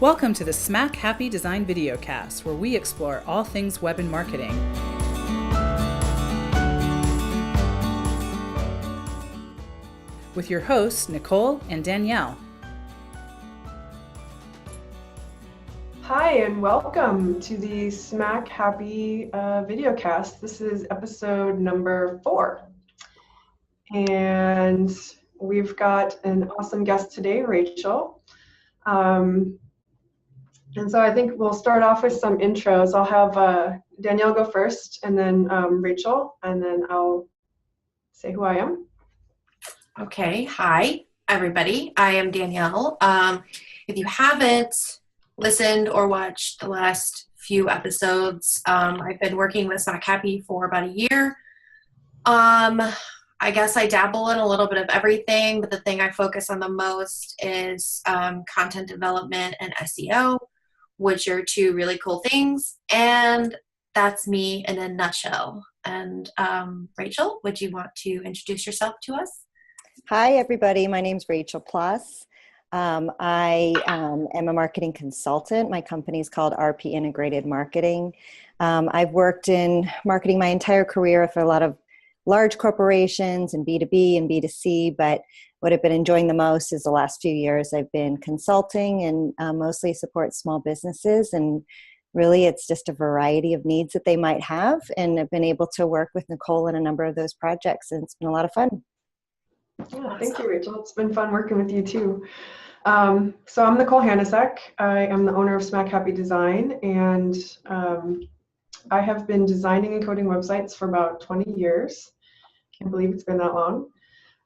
Welcome to the Smack Happy Design Videocast, where we explore all things web and marketing. With your hosts, Nicole and Danielle. Hi, and welcome to the Smack Happy Videocast. This is episode number 4. And we've got an awesome guest today, Rachel. And so I think we'll start off with some intros. I'll have Danielle go first, and then Rachel, and then I'll say who I am. Okay, hi everybody. I am Danielle. If you haven't listened or watched the last few episodes, I've been working with Smack Happy for about a year. I guess I dabble in a little bit of everything, but the thing I focus on the most is content development and SEO, which are two really cool things. And that's me in a nutshell. And Rachel, would you want to introduce yourself to us? Hi, everybody. My name's Rachel Ploss. I am a marketing consultant. My company is called RP Integrated Marketing. I've worked in marketing my entire career for a lot of large corporations and B2B and B2C, but what I've been enjoying the most is the last few years I've been consulting and mostly support small businesses, and really it's just a variety of needs that they might have, and I've been able to work with Nicole in a number of those projects, and it's been a lot of fun. Yeah, thank you, Rachel. It's been fun working with you too. So I'm Nicole Hanasek. I am the owner of Smack Happy Design, and I have been designing and coding websites for about 20 years. Can't believe it's been that long.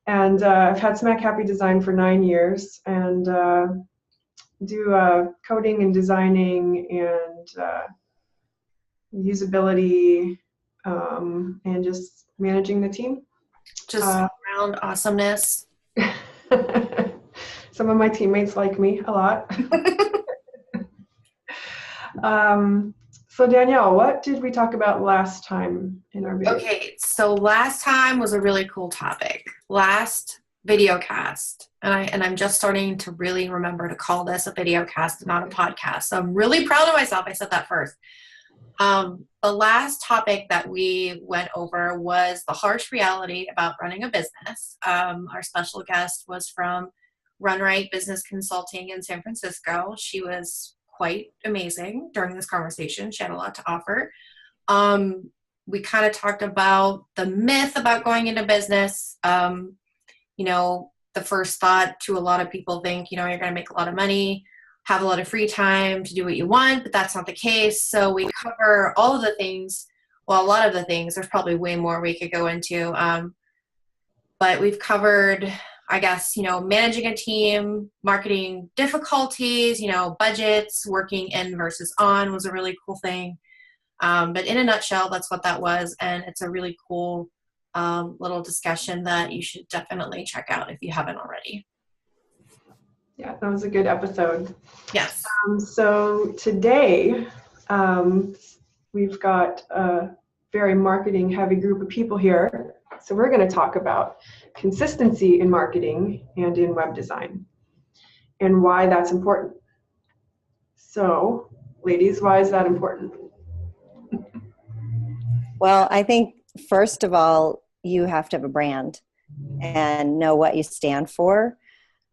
And I've had Smack Happy Design for 9 years, and do coding and designing and usability and just managing the team. Just around awesomeness. Some of my teammates like me a lot. So Danielle, what did we talk about last time in our video? Okay, so last time was a really cool topic. Last videocast, and I'm just starting to really remember to call this a videocast and not a podcast. So I'm really proud of myself. I said that first. The last topic that we went over was the harsh reality about running a business. Our special guest was from Run Right Business Consulting in San Francisco. She was quite amazing during this conversation. She had a lot to offer. We kind of talked about the myth about going into business. The first thought to a lot of people think, you're going to make a lot of money, have a lot of free time to do what you want, but that's not the case. So we cover all of the things, well, a lot of the things. There's probably way more we could go into. But we've covered, I guess, managing a team, marketing difficulties, budgets, working in versus on was a really cool thing. But in a nutshell, that's what that was. And it's a really cool little discussion that you should definitely check out if you haven't already. Yeah, that was a good episode. Yes. So today, we've got a very marketing heavy group of people here. So we're going to talk about consistency in marketing and in web design and why that's important. So, ladies, why is that important? Well, I think first of all, you have to have a brand and know what you stand for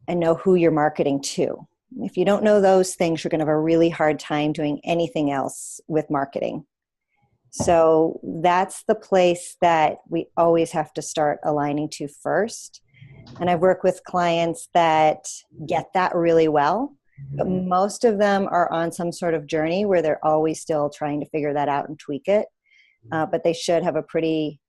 and know who you're marketing to. If you don't know those things, you're going to have a really hard time doing anything else with marketing. So that's the place that we always have to start aligning to first. And I've worked with clients that get that really well, but most of them are on some sort of journey where they're always still trying to figure that out and tweak it. But they should have a pretty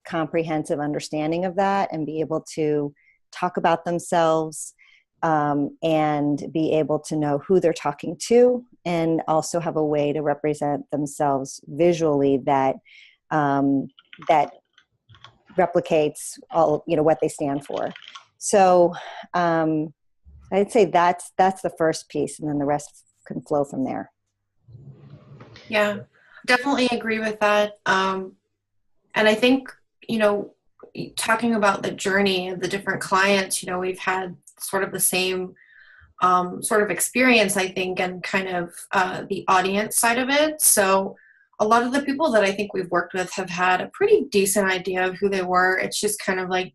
comprehensive understanding of that and be able to talk about themselves and be able to know who they're talking to, and also have a way to represent themselves visually that that replicates all what they stand for. So I'd say that's the first piece, and then the rest can flow from there. Yeah, definitely agree with that. And I think talking about the journey of the different clients, we've had sort of the same sort of experience, I think, and kind of the audience side of it. So a lot of the people that I think we've worked with have had a pretty decent idea of who they were. It's just kind of like,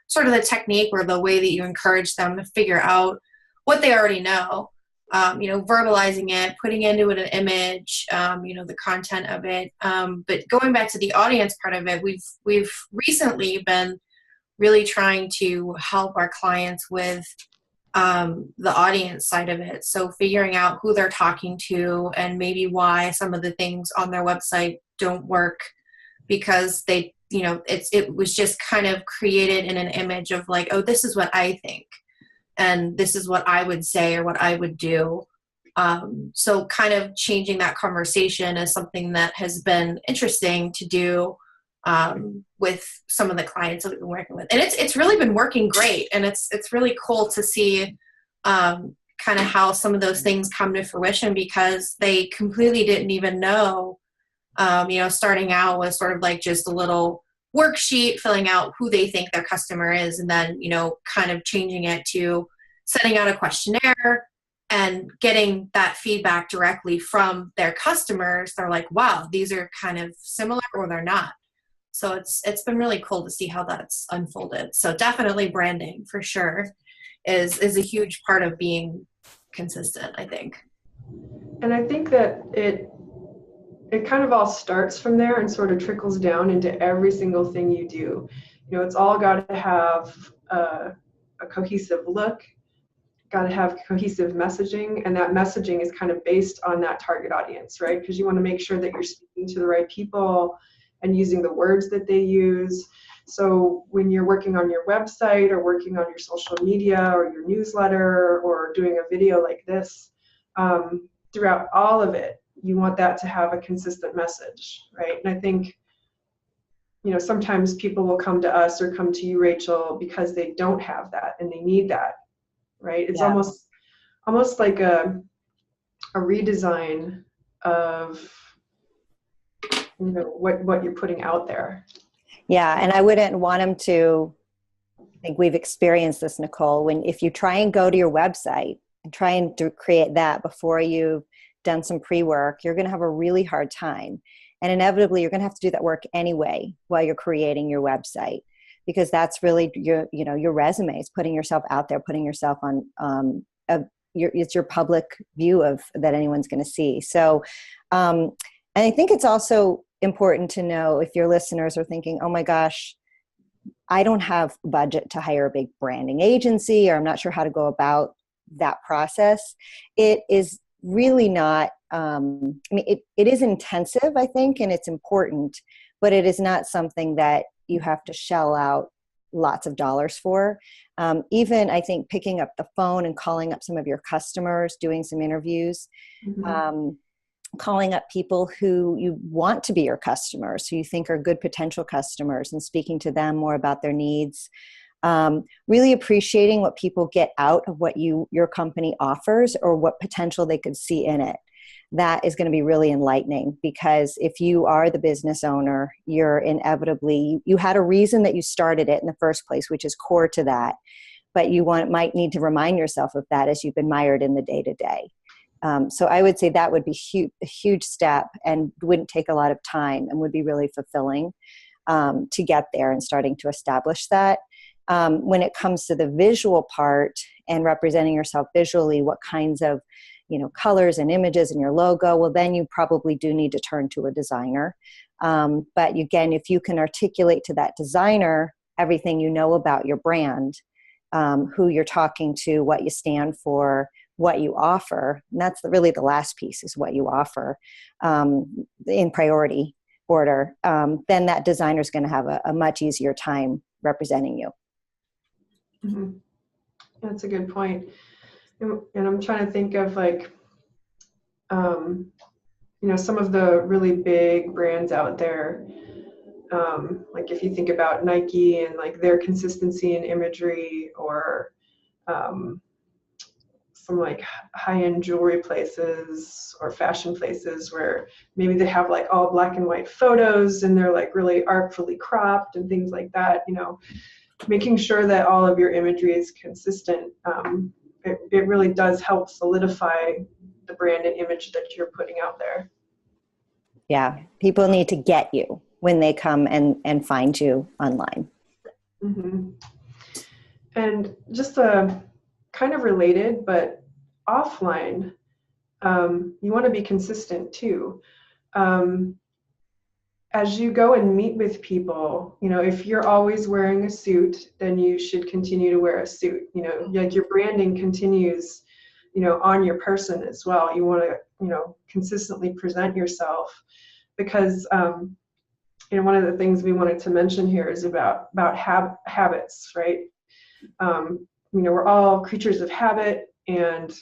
sort of the technique or the way that you encourage them to figure out what they already know, verbalizing it, putting into it an image, the content of it. But going back to the audience part of it, we've recently been really trying to help our clients with the audience side of it. So figuring out who they're talking to and maybe why some of the things on their website don't work, because they, it was just kind of created in an image of like, oh, this is what I think, and this is what I would say or what I would do. So kind of changing that conversation is something that has been interesting to do with some of the clients that we've been working with. And it's really been working great. And it's really cool to see kind of how some of those things come to fruition, because they completely didn't even know, starting out was sort of like just a little worksheet, filling out who they think their customer is, and then, kind of changing it to sending out a questionnaire and getting that feedback directly from their customers. They're like, wow, these are kind of similar, or they're not. So it's been really cool to see how that's unfolded. So definitely branding for sure is a huge part of being consistent, I think. And I think that it kind of all starts from there and sort of trickles down into every single thing you do. It's all got to have a cohesive look, got to have cohesive messaging, and that messaging is kind of based on that target audience, right? Because you want to make sure that you're speaking to the right people and using the words that they use. So when you're working on your website or working on your social media or your newsletter or doing a video like this, throughout all of it, you want that to have a consistent message, right? And I think, sometimes people will come to us or come to you, Rachel, because they don't have that and they need that, right? It's almost like a redesign of what you're putting out there. Yeah, and I wouldn't want them to think we've experienced this, Nicole, if you try and go to your website and try and create that before you've done some pre-work, you're going to have a really hard time. And inevitably, you're going to have to do that work anyway while you're creating your website, because that's really your resume. It's putting yourself out there, putting yourself on it's your public view of that anyone's going to see. So, and I think it's also important to know, if your listeners are thinking, oh my gosh, I don't have budget to hire a big branding agency, or I'm not sure how to go about that process. It is really not, it is intensive, I think, and it's important, but it is not something that you have to shell out lots of dollars for. Even, I think, picking up the phone and calling up some of your customers, doing some interviews, calling up people who you want to be your customers, who you think are good potential customers, and speaking to them more about their needs. Really appreciating what people get out of what your company offers, or what potential they could see in it. That is going to be really enlightening, because if you are the business owner, you're inevitably, you had a reason that you started it in the first place, which is core to that. But you might need to remind yourself of that as you've been mired in the day-to-day. So I would say that would be a huge step, and wouldn't take a lot of time, and would be really fulfilling to get there and starting to establish that. When it comes to the visual part and representing yourself visually, what kinds of colors and images in your logo, well, then you probably do need to turn to a designer. But again, if you can articulate to that designer everything you know about your brand, who you're talking to, what you stand for, what you offer, and that's really the last piece, is what you offer in priority order, then that designer is going to have a much easier time representing you. Mm-hmm. That's a good point. And I'm trying to think of some of the really big brands out there. Like if you think about Nike and like their consistency in imagery, or some like high-end jewelry places or fashion places where maybe they have like all black and white photos and they're like really artfully cropped and things like that, making sure that all of your imagery is consistent. it really does help solidify the brand and image that you're putting out there. Yeah, people need to get you when they come and find you online. Mm-hmm. And just a kind of related, but offline, you want to be consistent too. As you go and meet with people, if you're always wearing a suit, then you should continue to wear a suit. Like your branding continues, on your person as well. You want to, consistently present yourself, because one of the things we wanted to mention here is about habits, right? We're all creatures of habit, and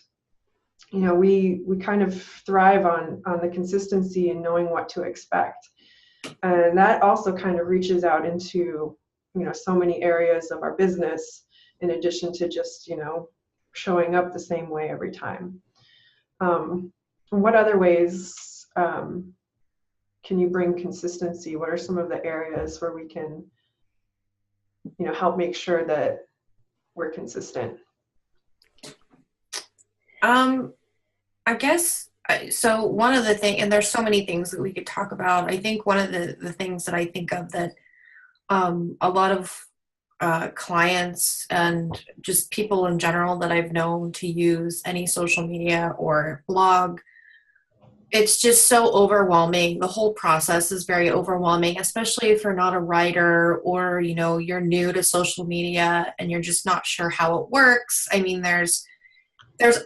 we kind of thrive on the consistency and knowing what to expect, and that also kind of reaches out into so many areas of our business, in addition to just showing up the same way every time. What other ways can you bring consistency? What are some of the areas where we can help make sure that we're consistent? I guess, so one of the things, and there's so many things that we could talk about. I think one of the things that I think of that a lot of clients and just people in general that I've known to use any social media or blog, it's just so overwhelming. The whole process is very overwhelming, especially if you're not a writer or, you're new to social media and you're just not sure how it works. I mean, there's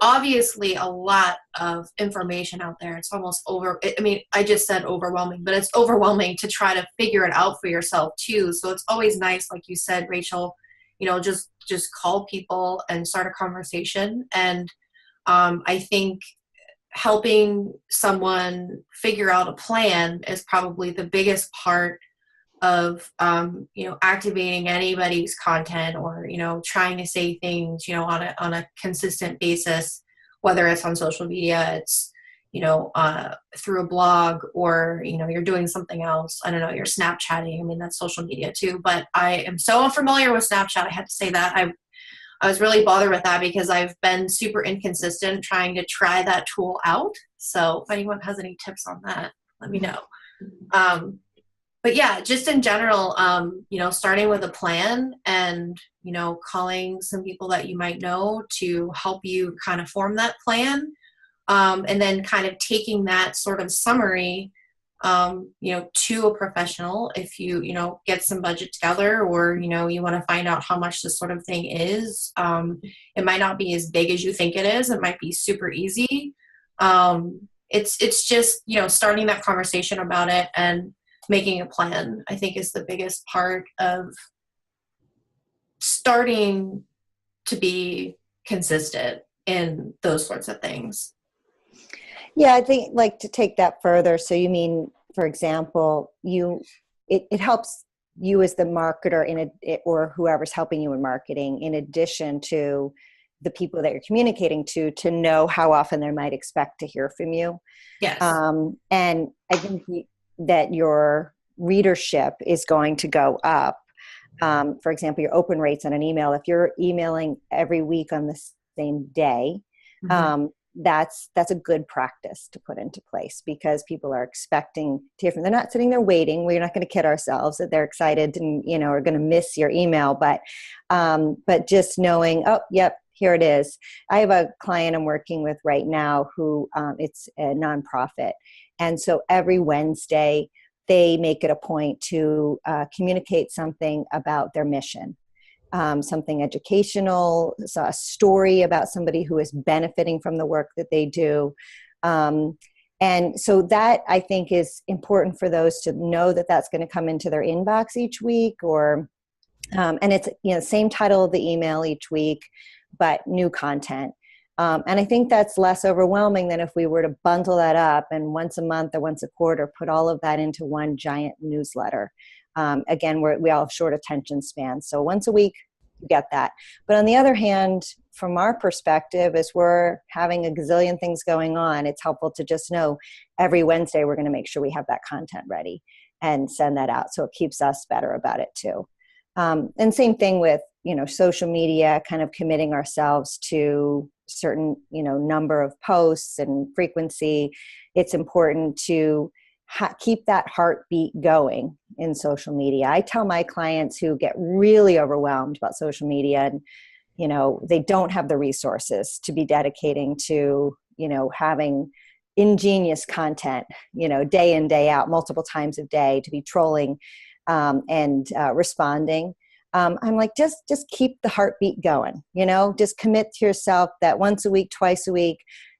obviously a lot of information out there. It's almost I just said overwhelming, but it's overwhelming to try to figure it out for yourself too. So it's always nice, like you said, Rachel, just call people and start a conversation. And I think helping someone figure out a plan is probably the biggest part of activating anybody's content, or trying to say things on a consistent basis, whether it's on social media, it's through a blog, or you're doing something else. I don't know, you're Snapchatting. I mean, that's social media too, but I am so unfamiliar with Snapchat. I had to say that I was really bothered with that, because I've been super inconsistent trying to try that tool out. So if anyone has any tips on that, let me know. But yeah, just in general, starting with a plan and, calling some people that you might know to help you kind of form that plan. And then kind of taking that sort of summary, to a professional if you, get some budget together, or, you want to find out how much this sort of thing is. It might not be as big as you think it is. It might be super easy. It's just, starting that conversation about it and making a plan, I think, is the biggest part of starting to be consistent in those sorts of things. Yeah, I think, like, to take that further. So you mean, for example, it helps you as the marketer or whoever's helping you in marketing, in addition to the people that you're communicating to know how often they might expect to hear from you. Yes. And I think that your readership is going to go up. For example, your open rates on an email, if you're emailing every week on the same day, that's a good practice to put into place, because people are expecting to hear from. They're not sitting there waiting. We're not going to kid ourselves that they're excited and are going to miss your email, but just knowing, oh, yep, here it is. I have a client I'm working with right now who it's a nonprofit, and so every Wednesday they make it a point to communicate something about their mission. Something educational, so a story about somebody who is benefiting from the work that they do. And so that, I think, is important for those to know that that's going to come into their inbox each week, or and it's same title of the email each week, but new content. And I think that's less overwhelming than if we were to bundle that up and once a month or once a quarter put all of that into one giant newsletter. Again, we all have short attention spans. So once a week, you get that. But on the other hand, from our perspective, as we're having a gazillion things going on, it's helpful to just know every Wednesday we're going to make sure we have that content ready and send that out. So it keeps us better about it too. And same thing with, social media, kind of committing ourselves to certain, number of posts and frequency. It's important to keep that heartbeat going in social media. I tell my clients who get really overwhelmed about social media and, they don't have the resources to be dedicating to, having ingenious content, day in, day out, multiple times a day, to be trolling and responding. I'm like, just keep the heartbeat going, just commit to yourself that once a week, twice a week,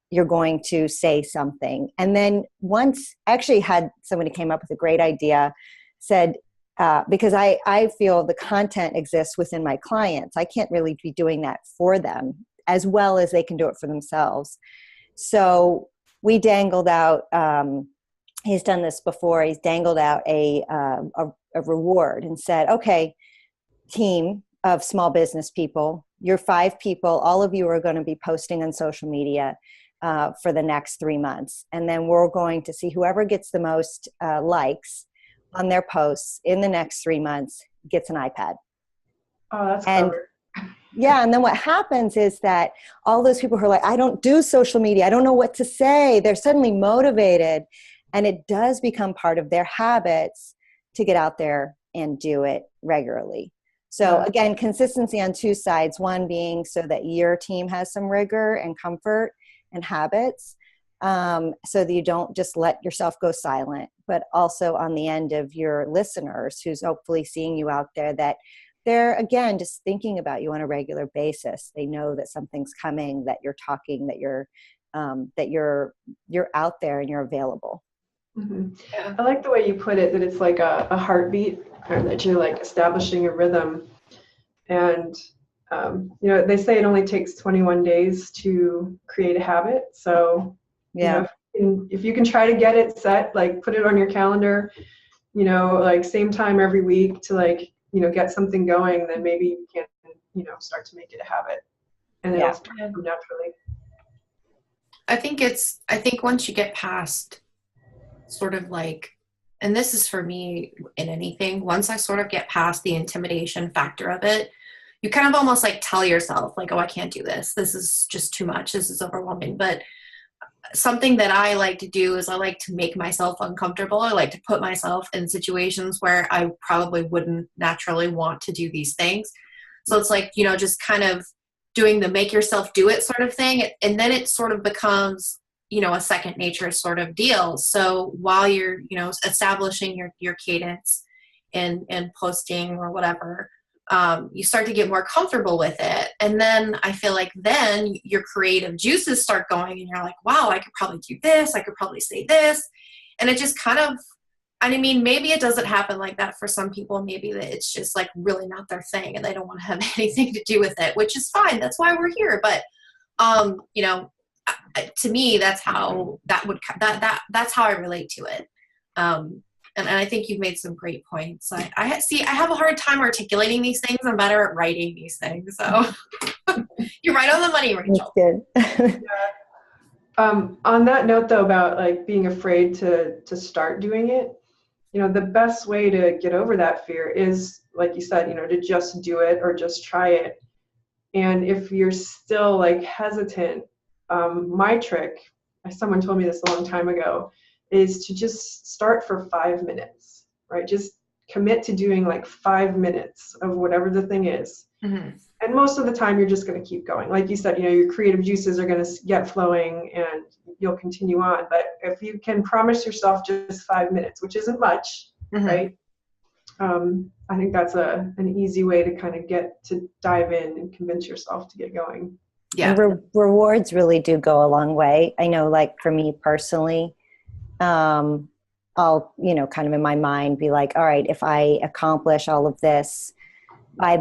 you're going to say something. And then once, actually had somebody came up with a great idea, said, because I feel the content exists within my clients. I can't really be doing that for them as well as they can do it for themselves. So we dangled out, he's done this before, he's dangled out a reward and said, okay, team of small business people, you're 5 people, all of you are going to be posting on social media for the next 3 months. And then we're going to see whoever gets the most likes on their posts in the next 3 months gets an iPad. Oh, that's clever. Yeah. And then what happens is that all those people who are like, I don't do social media, I don't know what to say, they're suddenly motivated. And it does become part of their habits to get out there and do it regularly. So again, consistency on 2 sides, one being so that your team has some rigor and comfort and habits, so that you don't just let yourself go silent, but also on the end of your listeners who's hopefully seeing you out there, that they're, again, just thinking about you on a regular basis. They know that something's coming, that you're talking, that you're out there and you're available. Mm-hmm. Yeah. I like the way you put it, that it's like a heartbeat, or that you're like establishing a rhythm. And, they say it only takes 21 days to create a habit. So, if you can try to get it set, like put it on your calendar, like same time every week to get something going, then maybe you can, start to make it a habit, and it'll start to come naturally. I think once you get past sort of like, and this is for me in anything, once I sort of get past the intimidation factor of it, you kind of almost like tell yourself like, oh, I can't do this. This is just too much. This is overwhelming. But something that I like to do is I like to make myself uncomfortable. I like to put myself in situations where I probably wouldn't naturally want to do these things. So it's like, just kind of doing the make yourself do it sort of thing. And then it sort of becomes, a second nature sort of deal. So while you're, establishing your cadence and posting or whatever, you start to get more comfortable with it. And then I feel like then your creative juices start going and you're like, wow, I could probably do this. I could probably say this. And it just kind of, maybe it doesn't happen like that for some people. Maybe that it's just like really not their thing and they don't want to have anything to do with it, which is fine. That's why we're here. But, to me, that's how that's how I relate to it. And I think you've made some great points. I have a hard time articulating these things. I'm better at writing these things. So you're right on the money, Rachel. That's good. On that note, though, about like being afraid to start doing it, the best way to get over that fear is, like you said, to just do it or just try it. And if you're still like hesitant, my trick, someone told me this a long time ago, is to just start for 5 minutes, right? Just commit to doing like 5 minutes of whatever the thing is. Mm-hmm. And most of the time you're just going to keep going. Like you said, your creative juices are going to get flowing and you'll continue on. But if you can promise yourself just 5 minutes, which isn't much, mm-hmm. right? I think that's an easy way to kind of get to dive in and convince yourself to get going. Yeah. Rewards really do go a long way. I know, like for me personally, I'll, kind of in my mind be like, all right, if I accomplish all of this by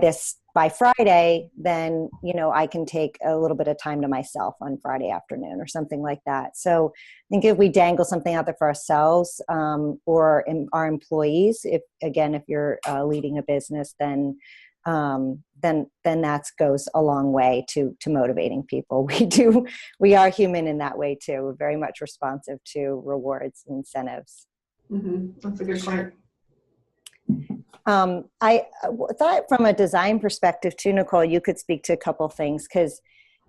Friday, then, I can take a little bit of time to myself on Friday afternoon or something like that. So I think if we dangle something out there for ourselves, or our employees, if you're leading a business, then that goes a long way to motivating people. We are human in that way too. We're very much responsive to rewards and incentives. Mm-hmm. That's a good point. I thought from a design perspective too, Nicole, you could speak to a couple things, because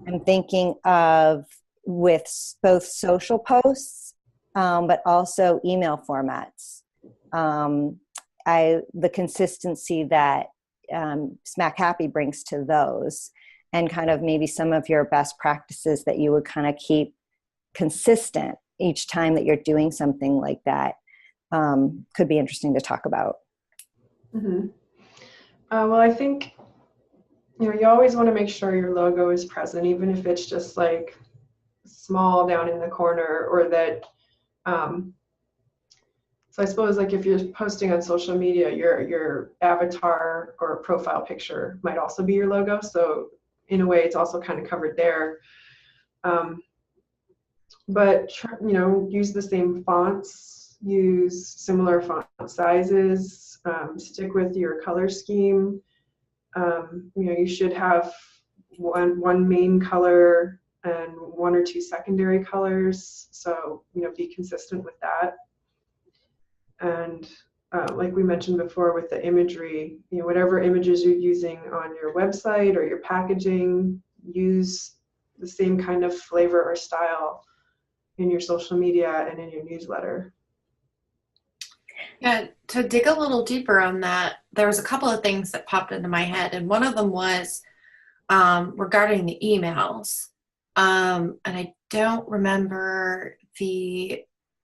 I'm thinking of with both social posts, but also email formats. The consistency that Smack Happy brings to those, and kind of maybe some of your best practices that you would kind of keep consistent each time that you're doing something like that, could be interesting to talk about. Mm-hmm. Well, I think, you always want to make sure your logo is present, even if it's just like small down in the corner, or that, so I suppose like if you're posting on social media, your avatar or profile picture might also be your logo. So in a way, it's also kind of covered there. But use the same fonts, use similar font sizes, stick with your color scheme. You should have one main color and one or two secondary colors. So, be consistent with that. And like we mentioned before with the imagery, whatever images you're using on your website or your packaging, use the same kind of flavor or style in your social media and in your newsletter. Yeah, to dig a little deeper on that, there was a couple of things that popped into my head, and one of them was regarding the emails. And I don't remember the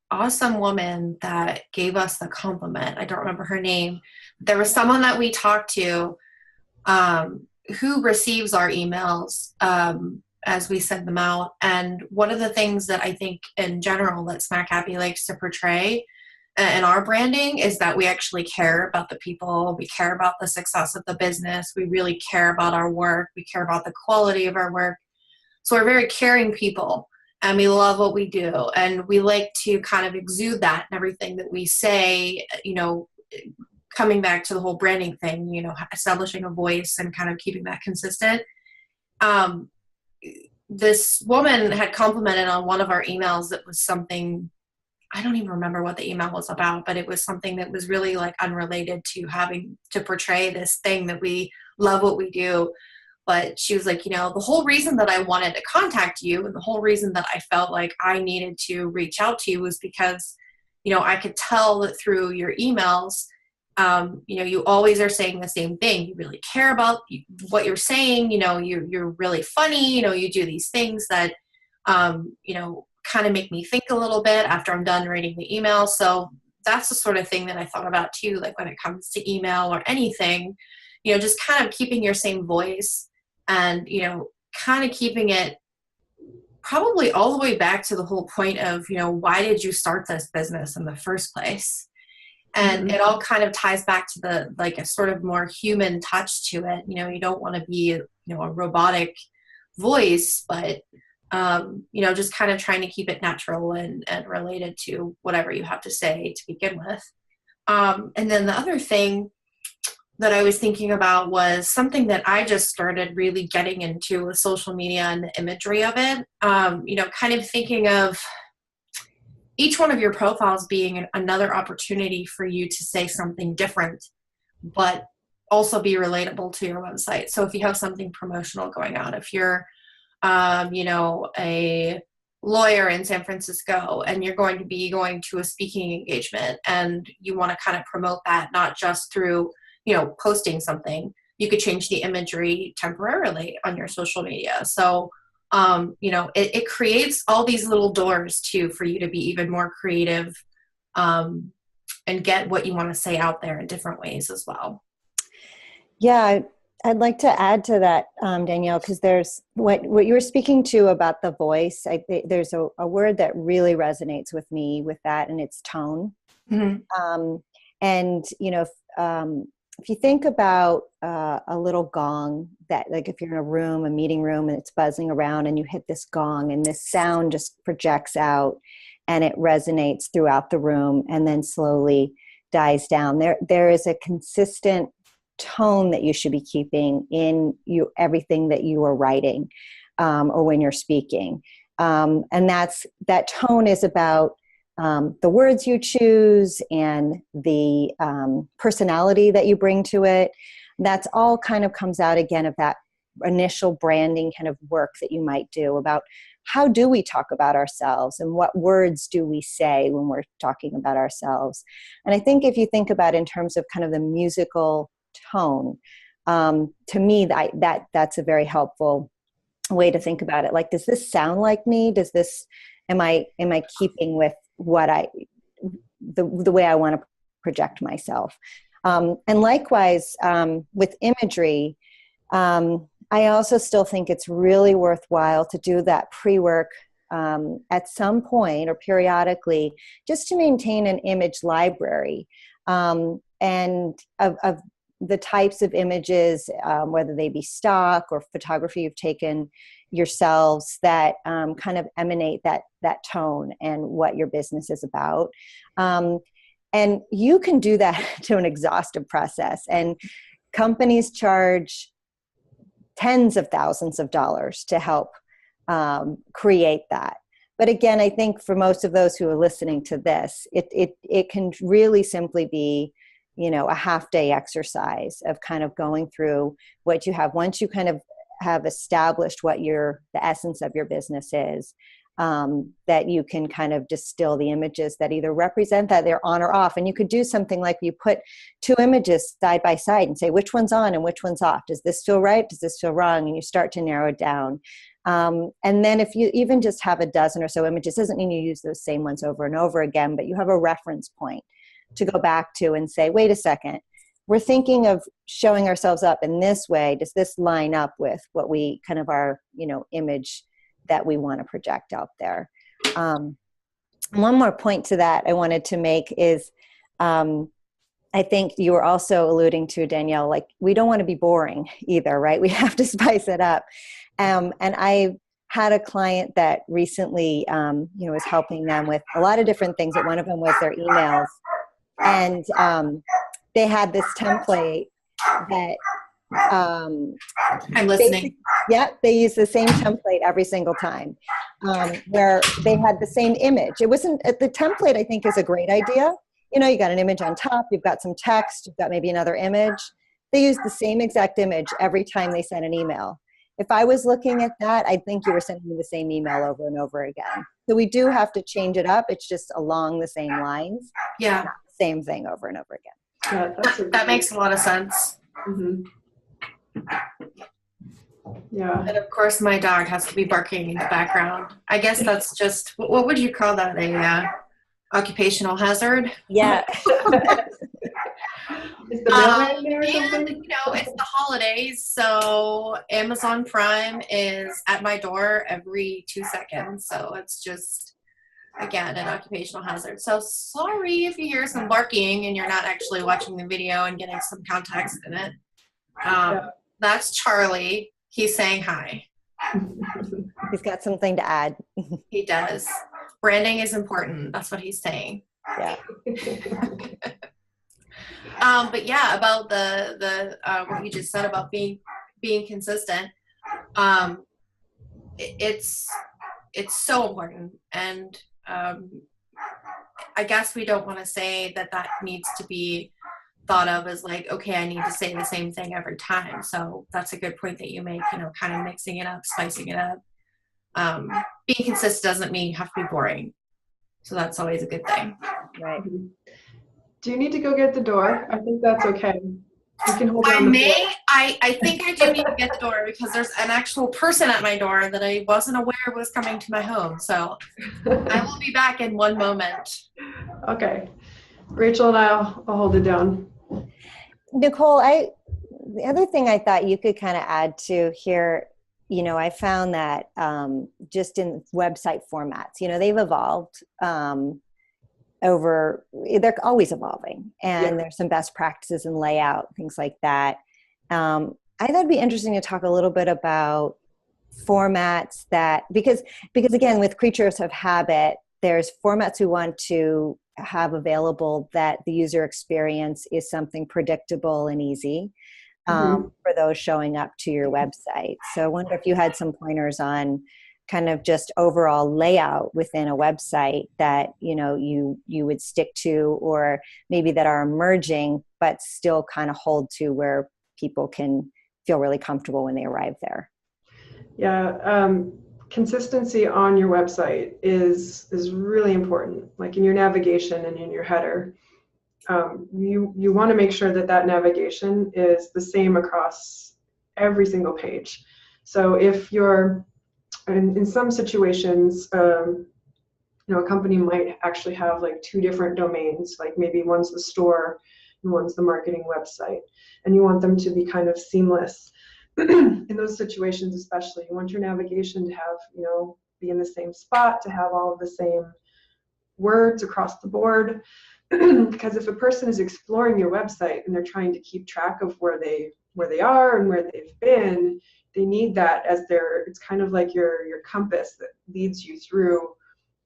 awesome woman that gave us the compliment. I don't remember her name. There was someone that we talked to who receives our emails as we send them out. And one of the things that I think in general that Smack Happy likes to portray in our branding is that we actually care about the people. We care about the success of the business. We really care about our work. We care about the quality of our work. So we're very caring people, and we love what we do. And we like to kind of exude that in everything that we say, coming back to the whole branding thing, establishing a voice and kind of keeping that consistent. This woman had complimented on one of our emails that was something, I don't even remember what the email was about, but it was something that was really like unrelated to having to portray this thing that we love what we do. But she was like, the whole reason that I wanted to contact you and the whole reason that I felt like I needed to reach out to you was because, I could tell that through your emails, you always are saying the same thing. You really care about what you're saying. You're really funny. You do these things that, kind of make me think a little bit after I'm done reading the email. So that's the sort of thing that I thought about too, like when it comes to email or anything, just kind of keeping your same voice and, kind of keeping it probably all the way back to the whole point of, why did you start this business in the first place? And it all kind of ties back to like a sort of more human touch to it. You don't want to be, a robotic voice, but, just kind of trying to keep it natural and related to whatever you have to say to begin with. And then the other thing that I was thinking about was something that I just started really getting into with social media and the imagery of it. Kind of thinking of each one of your profiles being another opportunity for you to say something different, but also be relatable to your website. So if you have something promotional going on, if you're, a lawyer in San Francisco and you're going to be going to a speaking engagement and you want to kind of promote that, not just through, posting something, you could change the imagery temporarily on your social media. So, it creates all these little doors too for you to be even more creative and get what you want to say out there in different ways as well. Yeah, I'd like to add to that, Danielle, because there's what you were speaking to about the voice. There's a word that really resonates with me with that, and it's tone. Mm-hmm. And if you think about a little gong that, like if you're in a room, a meeting room, and it's buzzing around and you hit this gong and this sound just projects out and it resonates throughout the room and then slowly dies down. There is a consistent tone that you should be keeping in everything that you are writing or when you're speaking. And that tone is about the words you choose and the personality that you bring to it. That's all kind of comes out again of that initial branding kind of work that you might do about how do we talk about ourselves and what words do we say when we're talking about ourselves. And I think if you think about in terms of kind of the musical tone, to me that's a very helpful way to think about it. Like, does this sound like me? Am I keeping with what the way I want to project myself? And likewise, with imagery, I also still think it's really worthwhile to do that pre-work at some point or periodically, just to maintain an image library and of the types of images, whether they be stock or photography you've taken yourselves, that kind of emanate that tone and what your business is about. And you can do that to an exhaustive process. And companies charge tens of thousands of dollars to help create that. But again, I think for most of those who are listening to this, it can really simply be, a half-day exercise of kind of going through what you have. Once you kind of have established what the essence of your business is, that you can kind of distill the images that either represent that they're on or off. And you could do something like you put two images side by side and say, which one's on and which one's off? Does this feel right? Does this feel wrong? And you start to narrow it down. And then if you even just have a dozen or so images, doesn't mean you use those same ones over and over again, but you have a reference point to go back to and say, wait a second, we're thinking of showing ourselves up in this way. Does this line up with what we kind of our, image that we want to project out there? One more point to that I wanted to make is, I think you were also alluding to, Danielle, like we don't want to be boring either, right? We have to spice it up. And I had a client that recently, was helping them with a lot of different things. But one of them was their emails. And they had this template that I'm listening. They use the same template every single time, where they had the same image. It wasn't the template, I think, is a great idea. You got an image on top, you've got some text, you've got maybe another image. They use the same exact image every time they send an email. If I was looking at that, I'd think you were sending me the same email over and over again. So we do have to change it up. It's just along the same lines. Yeah. Same thing over and over again. Yeah, that makes a lot of sense. Mm-hmm. Yeah. And of course, my dog has to be barking in the background. I guess that's just, what would you call that? A occupational hazard? Yeah. Is the mailman there or and something? it's the holidays, so Amazon Prime is at my door every 2 seconds. So it's just, again, an occupational hazard. So sorry if you hear some barking and you're not actually watching the video and getting some context in it. That's Charlie. He's saying hi. He's got something to add. He does. Branding is important. That's what he's saying. Yeah. But yeah, about the what you just said about being consistent. It's so important, and I guess we don't want to say that needs to be thought of as like, okay, I need to say the same thing every time. So that's a good point that you make, kind of mixing it up, spicing it up. Being consistent doesn't mean you have to be boring. So that's always a good thing. Right. Do you need to go get the door? I think that's okay. You can hold on. I think I do need to get the door because there's an actual person at my door that I wasn't aware was coming to my home. So I will be back in one moment. Okay. Rachel and I'll hold it down. Nicole, the other thing I thought you could kind of add to here, I found that just in website formats, they've evolved they're always evolving, and there's some best practices in layout, things like that. I thought it'd be interesting to talk a little bit about formats because again, with creatures of habit, there's formats we want to have available that the user experience is something predictable and easy for those showing up to your website. So I wonder if you had some pointers on kind of just overall layout within a website that, you would stick to, or maybe that are emerging, but still kind of hold to where people can feel really comfortable when they arrive there? Yeah, consistency on your website is really important. Like in your navigation and in your header, you want to make sure that navigation is the same across every single page. So if you're in some situations, a company might actually have like two different domains, like maybe one's the store and one's the marketing website, and you want them to be kind of seamless. In those situations, especially, you want your navigation to have, be in the same spot, to have all of the same words across the board. Because if a person is exploring your website and they're trying to keep track of where they are and where they've been, they need that as it's kind of like your compass that leads you through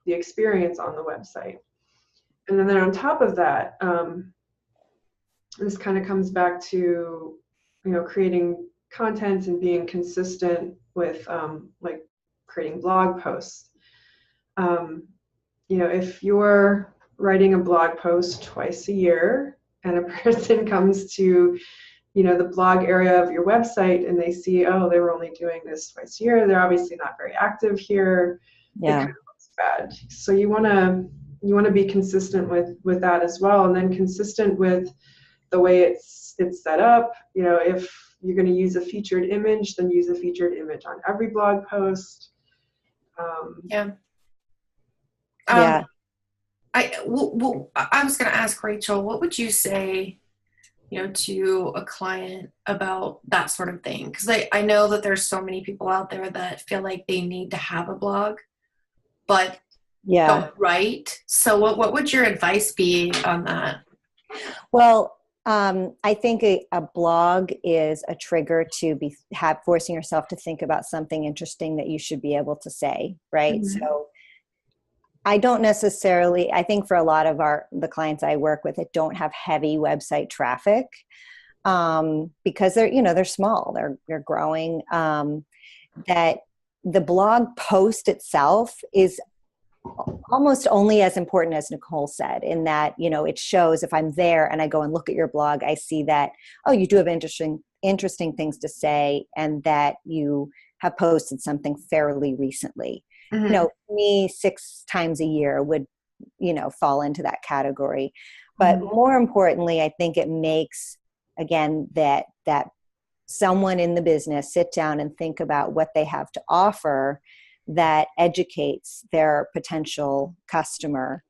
the experience on the website. And then on top of that, this kind of comes back to, creating content and being consistent with like creating blog posts. If you're writing a blog post twice a year and a person comes to, the blog area of your website and they see, oh, they were only doing this twice a year, they're obviously not very active here. Yeah. It kind of looks bad. So you want to be consistent with that as well, and then consistent with the way it's set up. If you're going to use a featured image, then use a featured image on every blog post. Yeah. Yeah. I was going to ask Rachel, what would you say, to a client about that sort of thing? Because I know that there's so many people out there that feel like they need to have a blog, but don't write. So what would your advice be on that? Well, I think a blog is a trigger to forcing yourself to think about something interesting that you should be able to say, right? Mm-hmm. So I don't necessarily, I think for a lot of the clients I work with that don't have heavy website traffic, because they're small, they're growing, that the blog post itself is almost only as important as Nicole said, in that, it shows if I'm there and I go and look at your blog, I see that, oh, you do have interesting things to say, and that you have posted something fairly recently. Mm-hmm. Me 6 times a year would, fall into that category. But more importantly, I think it makes, again, that someone in the business sit down and think about what they have to offer that educates their potential customer,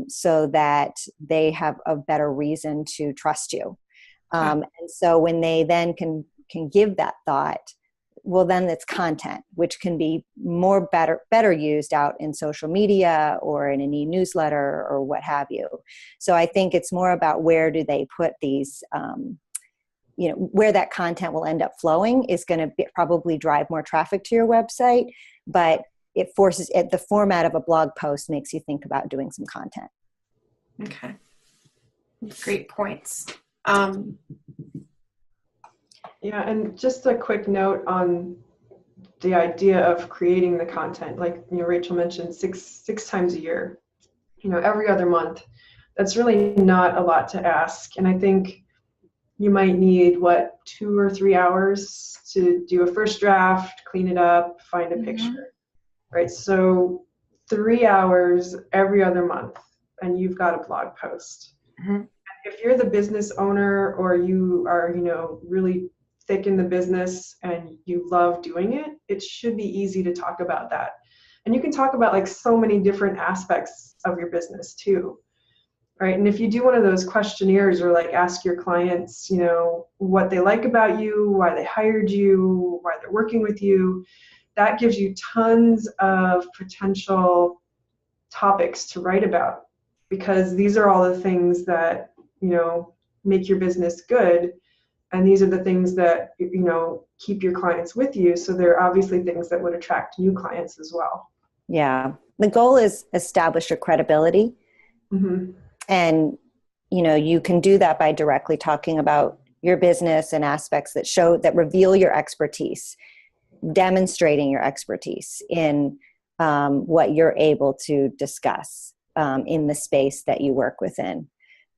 so that they have a better reason to trust you. And so when they then can give that thought, well, then it's content, which can be better used out in social media or in an e-newsletter or what have you. So I think it's more about where do they put these, where that content will end up flowing is going to probably drive more traffic to your website, but it forces it. The format of a blog post makes you think about doing some content. Okay. Great points. Yeah, and just a quick note on the idea of creating the content. Like, Rachel mentioned six times a year, every other month. That's really not a lot to ask. And I think you might need 2 or 3 hours to do a first draft, clean it up, find a picture, right? So 3 hours every other month, and you've got a blog post. Mm-hmm. If you're the business owner, or you are, really thick in the business and you love doing it, it should be easy to talk about that. And you can talk about like so many different aspects of your business too, right? And if you do one of those questionnaires, or like ask your clients, what they like about you, why they hired you, why they're working with you, that gives you tons of potential topics to write about, because these are all the things that, make your business good. And these are the things that, keep your clients with you. So they're obviously things that would attract new clients as well. Yeah. The goal is establish your credibility. Mm-hmm. And, you can do that by directly talking about your business and aspects that reveal your expertise. demonstrating your expertise in what you're able to discuss in the space that you work within.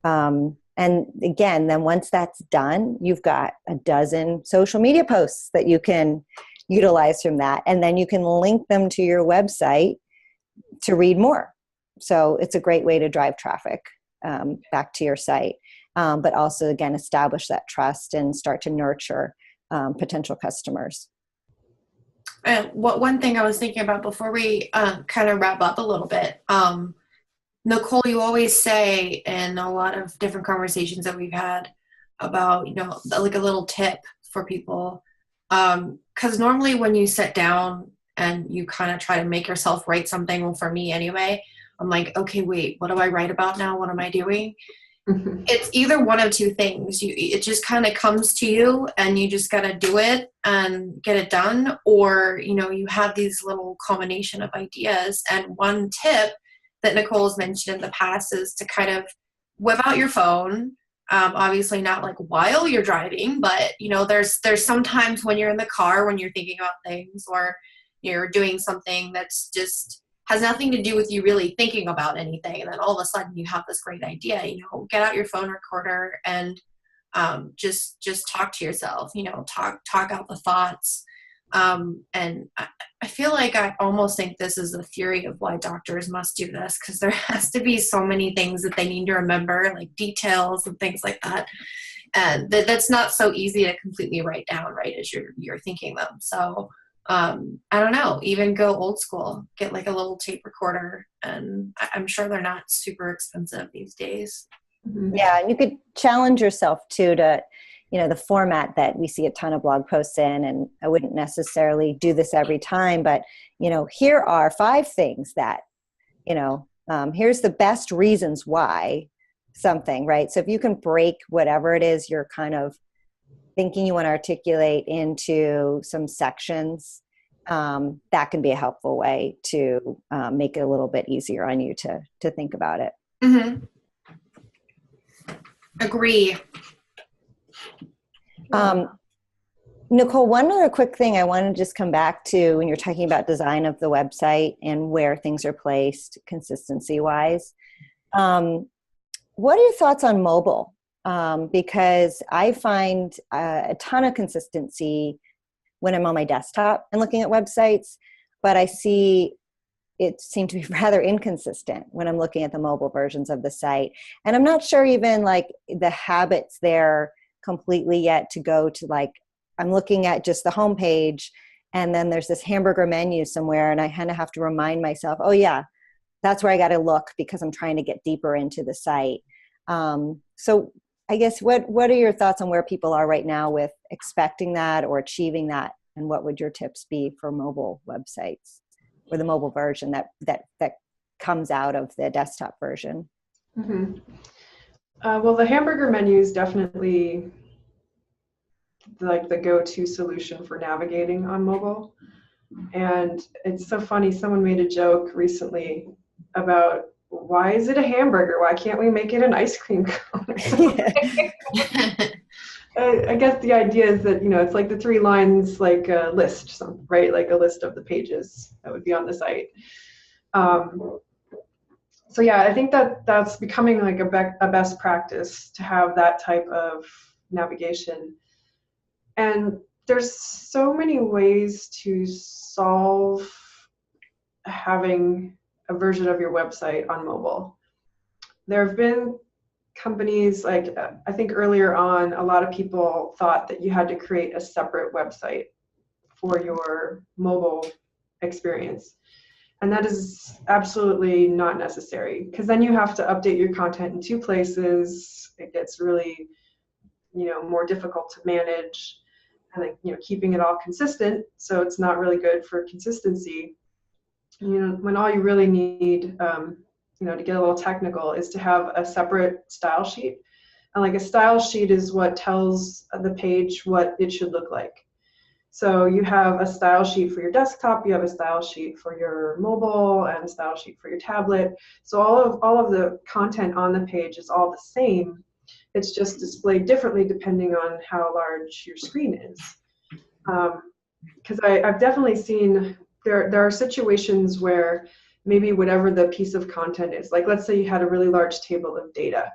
And again, then once that's done, you've got a dozen social media posts that you can utilize from that. And then you can link them to your website to read more. So it's a great way to drive traffic back to your site. But also, again, establish that trust and start to nurture potential customers. And one thing I was thinking about before we kind of wrap up a little bit, Nicole, you always say in a lot of different conversations that we've had about, like a little tip for people. Because normally when you sit down and you kind of try to make yourself write something, well, for me anyway, I'm like, okay, wait, what do I write about now? What am I doing? Mm-hmm. It's either one of two things. It just kind of comes to you and you just got to do it and get it done. Or, you have these little combination of ideas. And one tip that Nicole has mentioned in the past is to kind of whip out your phone. Obviously not like while you're driving, but there's sometimes when you're in the car, when you're thinking about things or you're doing something that's just has nothing to do with you really thinking about anything. And then all of a sudden you have this great idea, get out your phone recorder and just talk to yourself, talk out the thoughts. And I feel like I almost think this is the theory of why doctors must do this, because there has to be so many things that they need to remember, like details and things like that. And that's not so easy to completely write down, right, as you're thinking them. So I don't know, even go old school, get like a little tape recorder, and I'm sure they're not super expensive these days. Yeah, and you could challenge yourself too to, the format that we see a ton of blog posts in, and I wouldn't necessarily do this every time, but, here are 5 things that, here's the best reasons why something, right? So if you can break whatever it is you're kind of thinking you want to articulate into some sections, that can be a helpful way to make it a little bit easier on you to think about it. Mm-hmm. Agree. Nicole, one other quick thing I want to just come back to when you're talking about design of the website and where things are placed consistency-wise. What are your thoughts on mobile? Because I find a ton of consistency when I'm on my desktop and looking at websites, but I see it seemed to be rather inconsistent when I'm looking at the mobile versions of the site. And I'm not sure even like the habits there completely yet to go to, like, I'm looking at just the homepage and then there's this hamburger menu somewhere and I kind of have to remind myself, oh yeah, that's where I got to look because I'm trying to get deeper into the site. So I guess what are your thoughts on where people are right now with expecting that or achieving that? And what would your tips be for mobile websites or the mobile version that comes out of the desktop version? Mm-hmm. Well, the hamburger menu is definitely like the go-to solution for navigating on mobile. And it's so funny, someone made a joke recently about, why is it a hamburger? Why can't we make it an ice cream cone? I guess the idea is that, it's like the 3 lines, like a list, right? Like a list of the pages that would be on the site. So yeah, I think that's becoming like a best practice to have that type of navigation. And there's so many ways to solve having a version of your website on mobile. There have been companies, like I think earlier on, a lot of people thought that you had to create a separate website for your mobile experience. And that is absolutely not necessary, because then you have to update your content in 2 places. It gets really, more difficult to manage, and keeping it all consistent. So it's not really good for consistency. When all you really need, to get a little technical, is to have a separate style sheet. And like a style sheet is what tells the page what it should look like. So you have a style sheet for your desktop, you have a style sheet for your mobile, and a style sheet for your tablet. So all of the content on the page is all the same. It's just displayed differently depending on how large your screen is. because I've definitely seen there are situations where maybe whatever the piece of content is, like let's say you had a really large table of data,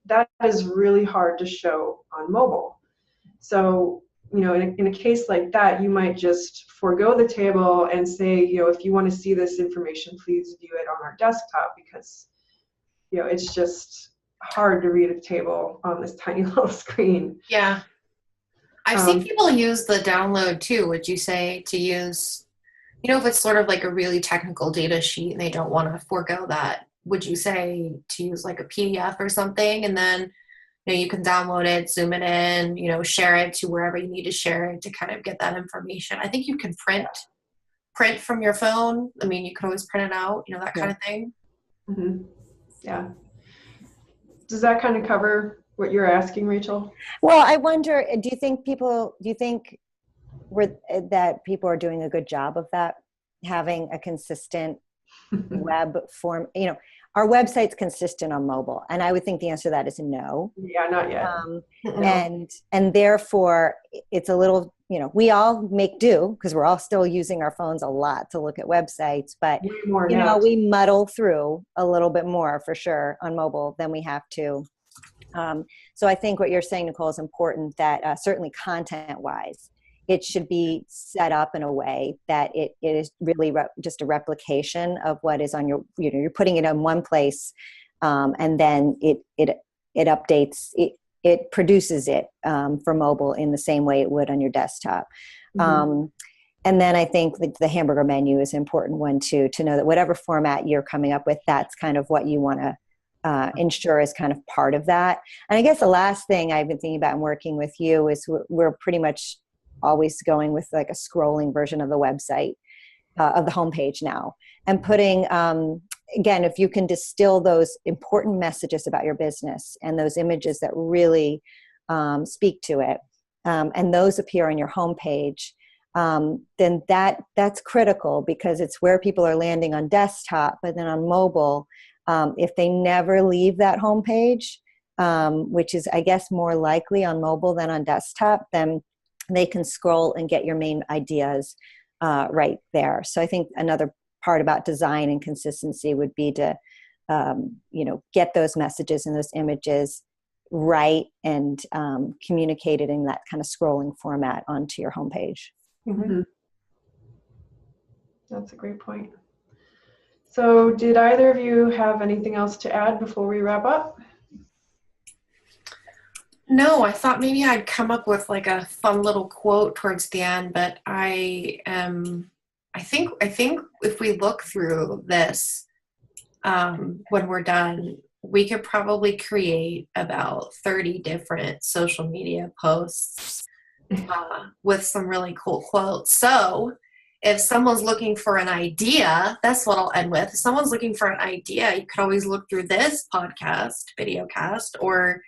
that is really hard to show on mobile. So, in a case like that, you might just forego the table and say, if you want to see this information, please view it on our desktop, because, it's just hard to read a table on this tiny little screen. Yeah. I've seen people use the download too. Would you say to use, if it's sort of like a really technical data sheet and they don't want to forego that, would you say to use like a PDF or something, and then you can download it, zoom it in, share it to wherever you need to share it to kind of get that information. I think you can print from your phone. I mean, you can always print it out, that kind of thing. Mm-hmm. Yeah. Does that kind of cover what you're asking, Rachel? Well, I wonder, do you think that people are doing a good job of that, having a consistent web form? Our website's consistent on mobile, and I would think the answer to that is no. Yeah, not yet. And therefore, it's a little, we all make do, because we're all still using our phones a lot to look at websites, but we muddle through a little bit more for sure on mobile than we have to. So I think what you're saying, Nicole, is important, that certainly content-wise, it should be set up in a way that it is really just a replication of what is on your, you're putting it in one place, and then it updates, it produces it for mobile in the same way it would on your desktop. Mm-hmm. And then I think the hamburger menu is an important one too, to know that whatever format you're coming up with, that's kind of what you want to ensure is kind of part of that. And I guess the last thing I've been thinking about and working with you is we're pretty much always going with like a scrolling version of the website, of the homepage now, and putting, again, if you can distill those important messages about your business and those images that really speak to it, and those appear on your homepage, then that's critical, because it's where people are landing on desktop. But then on mobile, if they never leave that homepage, which is, I guess, more likely on mobile than on desktop, then they can scroll and get your main ideas right there. So I think another part about design and consistency would be to, get those messages and those images right, and communicate it in that kind of scrolling format onto your homepage. Mm-hmm. That's a great point. So did either of you have anything else to add before we wrap up? No, I thought maybe I'd come up with like a fun little quote towards the end, but I think if we look through this, when we're done, we could probably create about 30 different social media posts with some really cool quotes. So if someone's looking for an idea, that's what I'll end with. If someone's looking for an idea, you could always look through this podcast, Videocast, or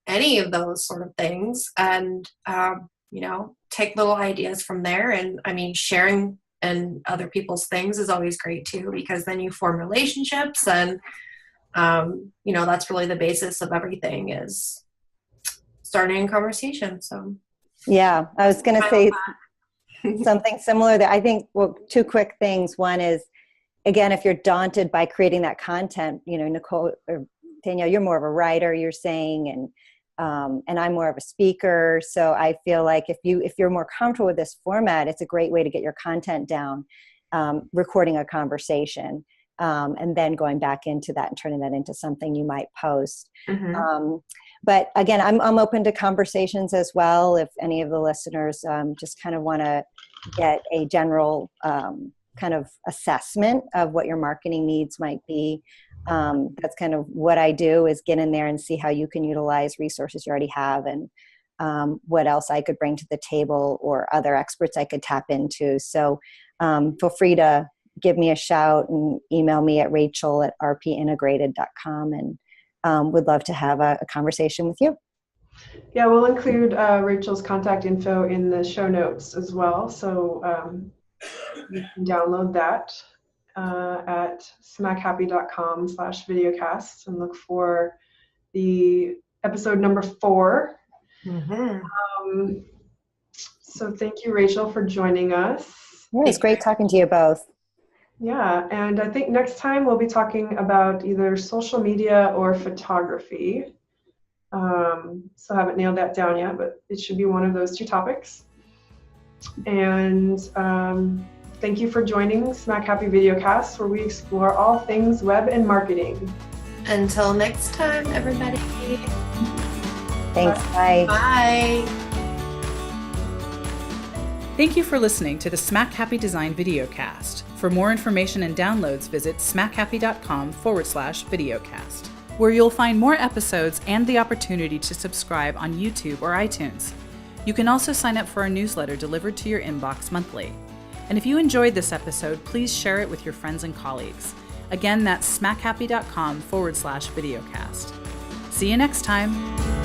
any of those sort of things, and take little ideas from there. And I mean, sharing and other people's things is always great too, because then you form relationships, and that's really the basis of everything, is starting a conversation. So yeah, I was going to say something similar there. I think, well, two quick things. One is, again, if you're daunted by creating that content, Nicole or Danielle, you're more of a writer, you're saying, and I'm more of a speaker. So I feel like if you're more comfortable with this format, it's a great way to get your content down, recording a conversation, and then going back into that and turning that into something you might post. Mm-hmm. But again, I'm open to conversations as well. If any of the listeners just kind of want to get a general kind of assessment of what your marketing needs might be, that's kind of what I do, is get in there and see how you can utilize resources you already have, and what else I could bring to the table, or other experts I could tap into. So feel free to give me a shout and email me at rachel@rpintegrated.com, and would love to have a conversation with you. Yeah, we'll include Rachel's contact info in the show notes as well. So you can download that at smackhappy.com/videocast and look for the episode number 4. Mm-hmm. So thank you, Rachel, for joining us. Yeah, it's great talking to you both. Yeah, and I think next time we'll be talking about either social media or photography. So I haven't nailed that down yet, but it should be one of those two topics. And thank you for joining Smack Happy Videocast, where we explore all things web and marketing. Until next time, everybody. Thanks. Bye. Bye. Thank you for listening to the Smack Happy Design Videocast. For more information and downloads, visit smackhappy.com/videocast, where you'll find more episodes and the opportunity to subscribe on YouTube or iTunes. You can also sign up for our newsletter delivered to your inbox monthly. And if you enjoyed this episode, please share it with your friends and colleagues. Again, that's smackhappy.com/videocast. See you next time.